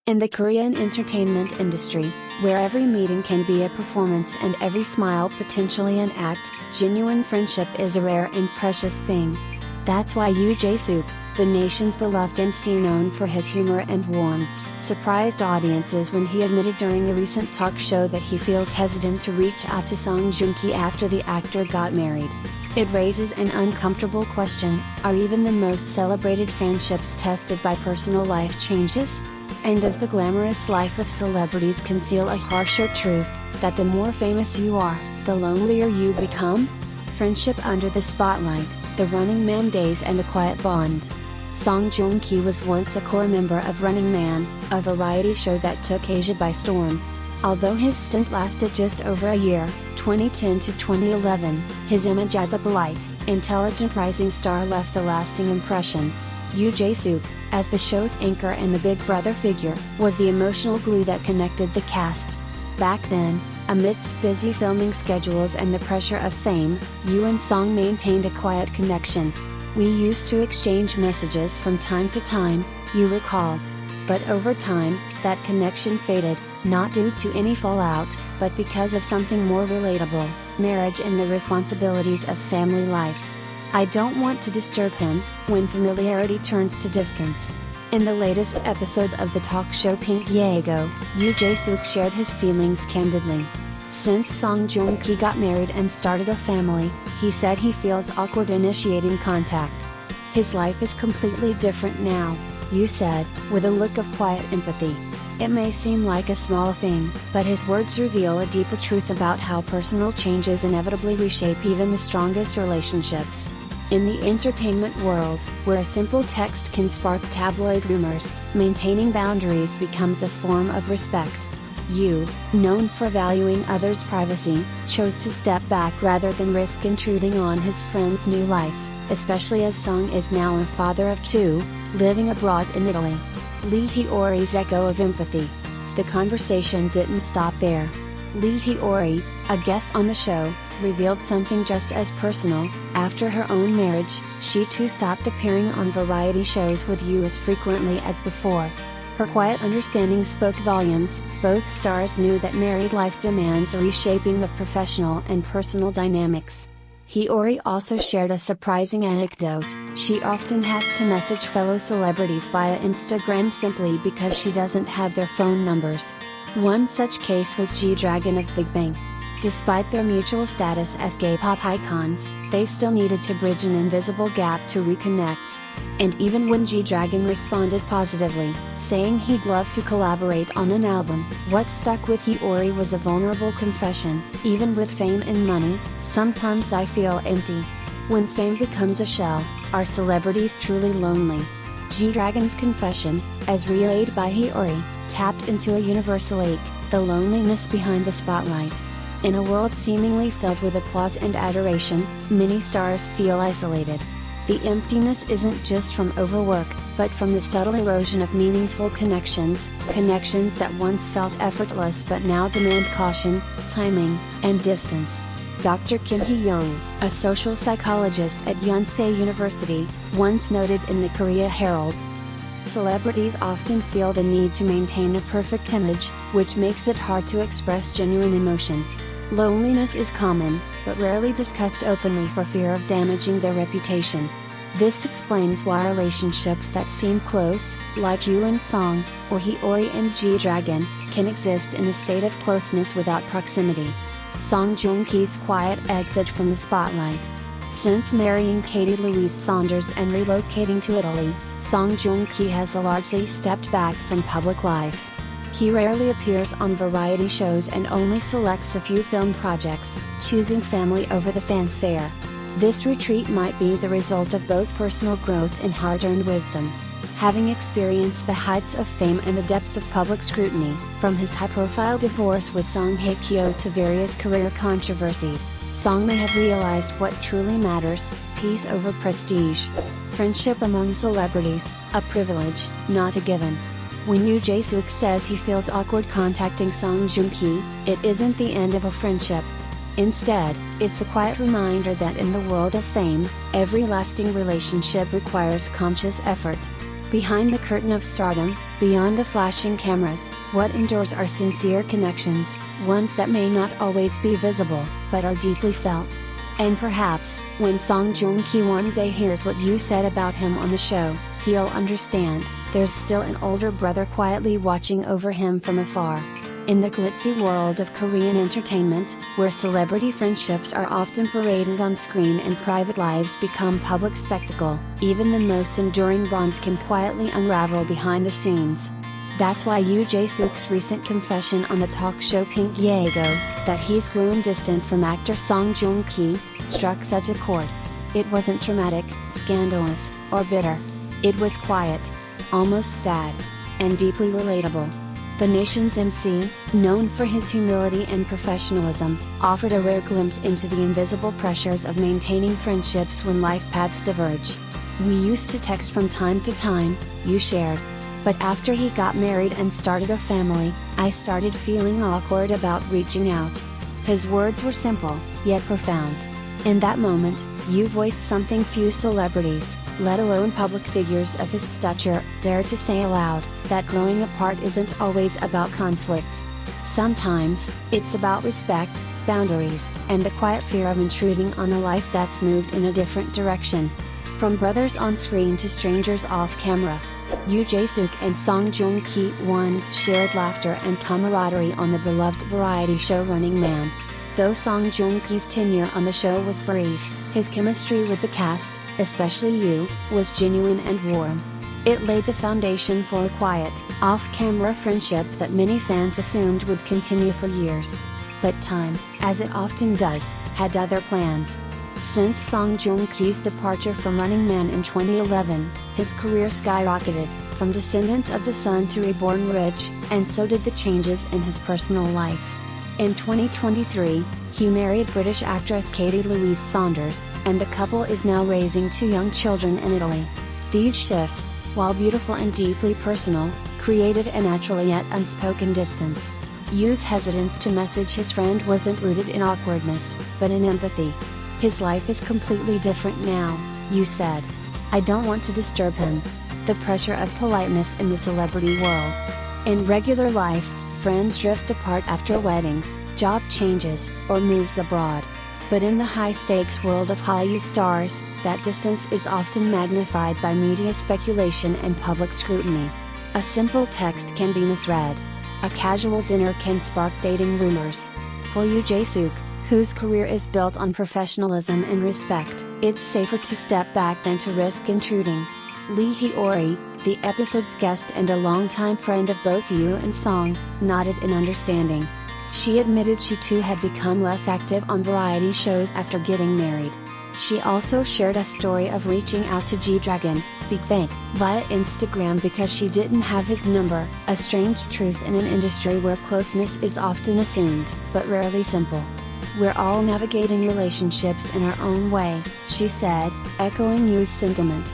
In the Korean entertainment industry, where every meeting can be a performance and every smile potentially an act, genuine friendship is a rare and precious thing. That's why Yoo Jae Suk, the nation's beloved MC known for his humor and warmth, surprised audiences when he admitted during a recent talk show that he feels hesitant to reach out to Song Joong Ki after the actor got married. It raises an uncomfortable question: are even the most celebrated friendships tested by personal life changes? And does the glamorous life of celebrities conceal a harsher truth, that the more famous you are, the lonelier you become? Friendship under the spotlight, the Running Man days and a quiet bond. Song Joong Ki was once a core member of Running Man, a variety show that took Asia by storm. Although his stint lasted just over a year, 2010 to 2011, his image as a polite, intelligent rising star left a lasting impression. Yoo Jae Suk, as the show's anchor and the big brother figure, was the emotional glue that connected the cast. Back then, amidst busy filming schedules and the pressure of fame, Yoo and Song maintained a quiet connection. "We used to exchange messages from time to time," Yoo recalled. But over time, that connection faded, not due to any fallout, but because of something more relatable: marriage and the responsibilities of family life. "I don't want to disturb him," when familiarity turns to distance. In the latest episode of the talk show Pinggyego, Yoo Jae Suk shared his feelings candidly. Since Song Joong Ki got married and started a family, he said he feels awkward initiating contact. "His life is completely different now," Yoo said, with a look of quiet empathy. It may seem like a small thing, but his words reveal a deeper truth about how personal changes inevitably reshape even the strongest relationships. In the entertainment world, where a simple text can spark tabloid rumors, maintaining boundaries becomes a form of respect. Yoo, known for valuing others' privacy, chose to step back rather than risk intruding on his friend's new life, especially as Song is now a father of two, living abroad in Italy. Lee Hyori's echo of empathy. The conversation didn't stop there. Lee Hyori, a guest on the show, revealed something just as personal. After her own marriage, she too stopped appearing on variety shows with Yoo as frequently as before. Her quiet understanding spoke volumes. Both stars knew that married life demands a reshaping of professional and personal dynamics. Hyori also shared a surprising anecdote: she often has to message fellow celebrities via Instagram simply because she doesn't have their phone numbers. One such case was G-Dragon of Big Bang. Despite their mutual status as gay pop icons, they still needed to bridge an invisible gap to reconnect. And even when G-Dragon responded positively, saying he'd love to collaborate on an album, what stuck with Hyori was a vulnerable confession: "Even with fame and money, sometimes I feel empty." When fame becomes a shell, are celebrities truly lonely? G-Dragon's confession, as relayed by Hyori, tapped into a universal ache: the loneliness behind the spotlight. In a world seemingly filled with applause and adoration, many stars feel isolated. The emptiness isn't just from overwork, but from the subtle erosion of meaningful connections that once felt effortless but now demand caution, timing, and distance. Dr. Kim Hee-young, a social psychologist at Yonsei University, once noted in the Korea Herald, "Celebrities often feel the need to maintain a perfect image, which makes it hard to express genuine emotion. Loneliness is common, but rarely discussed openly for fear of damaging their reputation." This explains why relationships that seem close, like Yoo and Song, or Hyori and G-Dragon, can exist in a state of closeness without proximity. Song Joong Ki's quiet exit from the spotlight. Since marrying Katie Louise Saunders and relocating to Italy, Song Joong Ki has largely stepped back from public life. He rarely appears on variety shows and only selects a few film projects, choosing family over the fanfare. This retreat might be the result of both personal growth and hard-earned wisdom. Having experienced the heights of fame and the depths of public scrutiny, from his high-profile divorce with Song Hye-kyo to various career controversies, Song may have realized what truly matters: peace over prestige. Friendship among celebrities, a privilege, not a given. When Yoo Jae Suk says he feels awkward contacting Song Joong Ki, it isn't the end of a friendship. Instead, it's a quiet reminder that in the world of fame, every lasting relationship requires conscious effort. Behind the curtain of stardom, beyond the flashing cameras, what endures are sincere connections, ones that may not always be visible, but are deeply felt. And perhaps, when Song Joong Ki one day hears what you said about him on the show, he'll understand, there's still an older brother quietly watching over him from afar. In the glitzy world of Korean entertainment, where celebrity friendships are often paraded on screen and private lives become public spectacle, even the most enduring bonds can quietly unravel behind the scenes. That's why Yoo Jae Suk's recent confession on the talk show Pinggyego, that he's grown distant from actor Song Joong Ki, struck such a chord. It wasn't dramatic, scandalous, or bitter. It was quiet, almost sad, and deeply relatable. The nation's MC, known for his humility and professionalism, offered a rare glimpse into the invisible pressures of maintaining friendships when life paths diverge. "We used to text from time to time," Yoo shared. "But after he got married and started a family, I started feeling awkward about reaching out." His words were simple, yet profound. In that moment, Yoo voiced something few celebrities, let alone public figures of his stature, dare to say aloud, that growing apart isn't always about conflict. Sometimes, it's about respect, boundaries, and the quiet fear of intruding on a life that's moved in a different direction. From brothers on screen to strangers off camera, Yoo Jae Suk and Song Joong Ki once shared laughter and camaraderie on the beloved variety show Running Man. Though Song Joong Ki's tenure on the show was brief, his chemistry with the cast, especially Yoo, was genuine and warm. It laid the foundation for a quiet, off-camera friendship that many fans assumed would continue for years. But time, as it often does, had other plans. Since Song Joong Ki's departure from Running Man in 2011, his career skyrocketed, from Descendants of the Sun to Reborn Rich, and so did the changes in his personal life. In 2023, he married British actress Katie Louise Saunders, and the couple is now raising 2 young children in Italy. These shifts, while beautiful and deeply personal, created a natural yet unspoken distance. Yoo's hesitance to message his friend wasn't rooted in awkwardness, but in empathy. "His life is completely different now," Yoo said. "I don't want to disturb him." The pressure of politeness in the celebrity world. In regular life, friends drift apart after weddings, job changes, or moves abroad. But in the high-stakes world of Hollywood stars, that distance is often magnified by media speculation and public scrutiny. A simple text can be misread. A casual dinner can spark dating rumors. For Yoo Jae Suk, whose career is built on professionalism and respect, it's safer to step back than to risk intruding. Lee Hee-ori, the episode's guest and a longtime friend of both Yoo and Song, nodded in understanding. She admitted she too had become less active on variety shows after getting married. She also shared a story of reaching out to G-Dragon, Big Bang, via Instagram because she didn't have his number, a strange truth in an industry where closeness is often assumed, but rarely simple. "We're all navigating relationships in our own way," she said, echoing Yoo's sentiment.